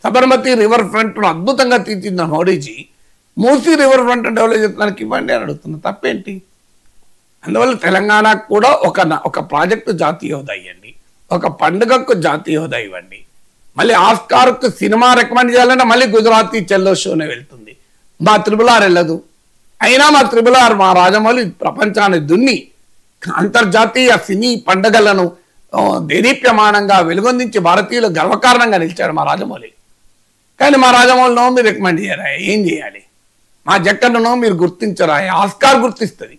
Sabarmati river ఫ్రంట్ను అద్భుతంగా తీర్చిదిద్దిన Modiji Musi river front develop చేస్తానికి ఇవ్వండి అని అడుగుతున్నా, తప్పేంటి? అందువల్ల తెలంగాణకు కూడా ఒక ప్రాజెక్టు జాతీయ హోదా ఇవ్వండి, ఒక పండుగకు జాతీయ హోదా ఇవ్వండి. మళ్ళీ ఆస్కార్కు సినిమా రికమెండ్ చేయాలంటే మళ్ళీ గుజరాతీ చెల్లో షోనే వెళ్తుంది, మా త్రిబుల్ ఆర్ వెళ్ళదు. అయినా మా త్రిబుల్ ఆర్ మా రాజమౌళి ప్రపంచాన్ని దున్ని అంతర్జాతీయ సినీ పండుగలను దేదీప్యమానంగా వెలుగొందించి భారతీయులు గర్వకారణంగా నిలిచాడు మా రాజమౌళి. కానీ మా రాజమౌళినో మీరు రికమెండ్ చేయరా? ఏం చేయాలి? మా జక్కన్ననో మీరు గుర్తించరా? ఆస్కార్ గుర్తిస్తుంది,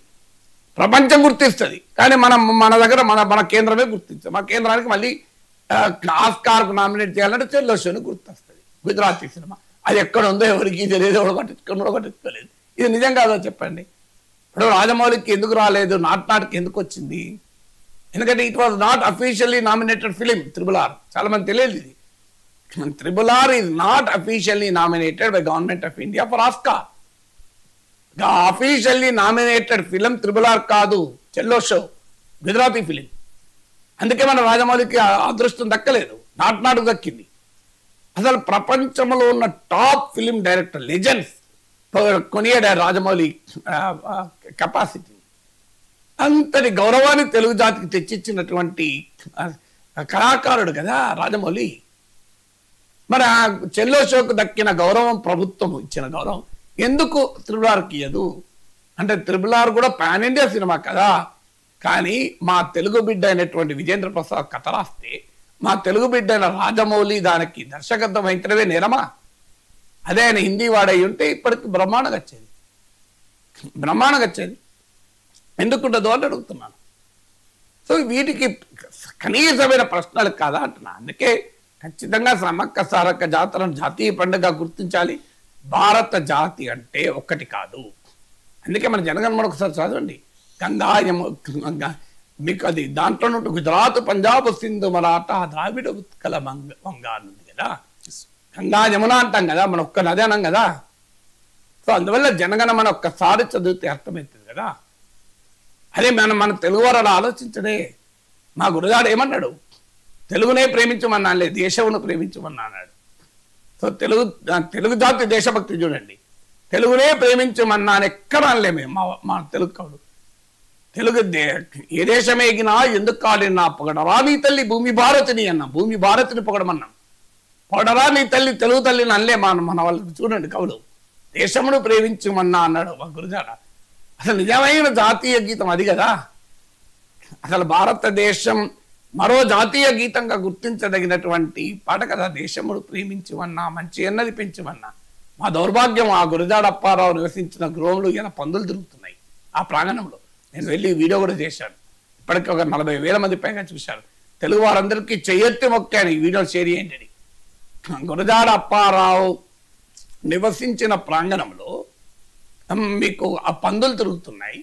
ప్రపంచం గుర్తిస్తుంది, కానీ మన దగ్గర మన కేంద్రమే గుర్తించదు. మా కేంద్రానికి మళ్ళీ ఆస్కార్కు నామినేట్ చేయాలంటే చెల్లో షోని గుర్తొస్తుంది, గుజరాతీ సినిమా. అది ఎక్కడ ఉందో ఎవరికి తెలియదు, ఎవరు పట్టించుకోలేదు. ఇది నిజం కాదో చెప్పండి. ఇప్పుడు రాజమౌళికి ఎందుకు రాలేదు, నాట్కి ఎందుకు వచ్చింది? ఎందుకంటే it was not officially nominated film triple R. చాలా మంది తెలియదు ఇది. Triple R is not officially nominated by government of India for Oscar. Officially nominated film triple R కాదు, చెల్లో షో, గుజరాతీ ఫిలిం. అందుకే మన రాజమౌళికి అదృష్టం దక్కలేదు, నాటుకు దక్కింది. అసలు ప్రపంచంలో ఉన్న టాప్ ఫిలిం డైరెక్టర్ లెజెండ్స్ కొనియాడారు రాజమౌళి కెపాసిటీ. అంతటి గౌరవాన్ని తెలుగు జాతికి తెచ్చిచ్చినటువంటి కళాకారుడు కదా రాజమౌళి. మరి ఆ చెల్లో షోకు దక్కిన గౌరవం, ప్రభుత్వం ఇచ్చిన గౌరవం ఎందుకు త్రిబుల్ ఆర్కి ఇయ్యదు? అంటే త్రిబుల్ ఆర్ కూడా పాన్ ఇండియా సినిమా కదా. కానీ మా తెలుగు బిడ్డ అయినటువంటి విజేంద్ర ప్రసాద్ కథ రాస్తే, మా తెలుగు బిడ్డ అయిన రాజమౌళి దానికి దర్శకత్వం వహించడమే నేరమా? అదే ఆయన హిందీ వాడై ఉంటే ఇప్పటికి బ్రహ్మాండంగా వచ్చేది. ఎందుకుండదు అని అడుగుతున్నాను. సో వీటికి కనీసమైన ప్రశ్నలు కాదా అంటున్నా. అందుకే ఖచ్చితంగా సమ్మక్క సారక్క జాతరను జాతీయ పండుగ గుర్తించాలి. భారత జాతి అంటే ఒక్కటి కాదు. అందుకే మన జనగణమన ఒకసారి చదవండి. మీకు అది దాంట్లో నుండి గుజరాత్, పంజాబ్, సింధు, మరాఠా, ద్రావిడ, ఉత్కల, వంగా ఉంది కదా. గంగా యమున అంటాం కదా, మన ఒక్క నది అనం కదా. సో అందువల్ల జనగణమన ఒక్కసారి చదివితే అర్థమవుతుంది కదా. అదే మన తెలుగువారు అలా ఆలోచించడే. మా గురుగారు ఏమన్నాడు? తెలుగునే ప్రేమించమన్నాలే, దేశమును ప్రేమించమన్నా అన్నాడు. సో తెలుగు జాతి దేశభక్తి చూడండి. తెలుగునే ప్రేమించమన్నా అని ఎక్కడ అనలే మేము. మా తెలుగు కవుడు తెలుగు ఏ దేశమే ఎగినా ఎందుకు కాలినా పొగడరా నీ తల్లి భూమి భారతిని అన్నాం. భూమి భారతిని పొగడమన్నాం. పొగడరా నీ తల్లి తెలుగు తల్లిని అనలే మన వాళ్ళకి. చూడండి కవుడు దేశమును ప్రేమించమన్నా అన్నాడు మా గురుజాడ. అసలు నిజమైన జాతీయ గీతం అది కదా. అసలు భారతదేశం మరో జాతీయ గీతంగా గుర్తించదగినటువంటి పాట కదా. దేశమును ప్రేమించమన్నా, మంచి అన్నది పెంచమన్నా. మా దౌర్భాగ్యం ఆ గురజాడ అప్పారావు నివసించిన గృహంలో ఇలా పందులు తిరుగుతున్నాయి ఆ ప్రాంగణంలో. నేను వెళ్ళి వీడియో కూడా చేశాను. ఇప్పటికీ ఒక 40,000 మంది పైగా చూశారు. తెలుగు వారందరికీ చెయ్యెత్తి మొక్కాను ఈ వీడియో షేర్ చేయండి. గురజాడ అప్పారావు నివసించిన ప్రాంగణంలో మీకు ఆ పందులు తిరుగుతున్నాయి.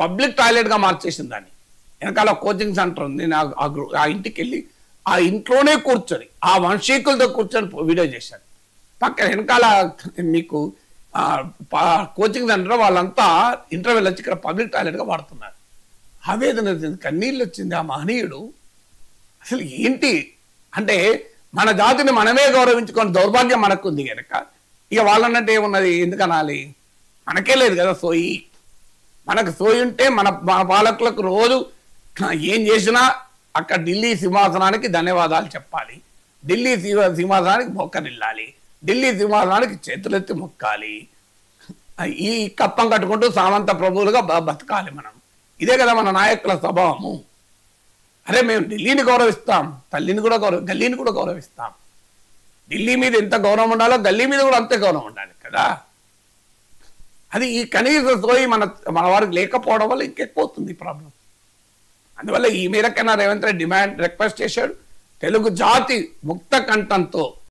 పబ్లిక్ టాయిలెట్గా మార్చేసింది దాన్ని. వెనకాల కోచింగ్ సెంటర్ ఉంది. ఆ ఇంటికి వెళ్ళి ఆ ఇంట్లోనే కూర్చొని ఆ వంశీకులతో కూర్చొని వీడియో చేశాను. పక్కన వెనకాల మీకు కోచింగ్ సెంటర్ వాళ్ళంతా ఇంటర్వెల్ వచ్చి ఇక్కడ పబ్లిక్ టాయిలెట్గా వాడుతున్నారు. ఆవేదన వచ్చింది, కన్నీళ్ళు వచ్చింది. ఆ మహనీయుడు అసలు ఏంటి అంటే మన జాతిని మనమే గౌరవించుకొని దౌర్భాగ్యం మనకుంది కనుక ఇక వాళ్ళన్నట్టు ఏమున్నది, ఎందుకు అనాలి? మనకే లేదు కదా సోయి. మనకు సోయి ఉంటే మన పాలకులకు రోజు ఏం చేసినా అక్కడ ఢిల్లీ సింహాసనానికి ధన్యవాదాలు చెప్పాలి, ఢిల్లీ సింహాసనానికి మొక్కనిల్లాలి, ఢిల్లీ సింహాసనానికి చేతులెత్తి మొక్కాలి, ఈ కప్పం కట్టుకుంటూ సామంత ప్రభువులుగా బతకాలి మనం. ఇదే కదా మన నాయకుల స్వభావము. అరే మేము ఢిల్లీని గౌరవిస్తాం, తల్లిని కూడా గల్లీని కూడా గౌరవిస్తాం. ఢిల్లీ మీద ఎంత గౌరవం ఉండాలో గల్లీ మీద కూడా అంతే గౌరవం ఉండాలి కదా. అది ఈ కనీస సోయి మన వారికి లేకపోవడం వల్ల ఇంకెక్కువ అవుతుంది ప్రాబ్లం. అందువల్ల ఈ మేరకైనా రేవంత్ రెడ్డి రిక్వెస్ట్ చేశాడు, తెలుగు జాతి ముక్త కంఠంతో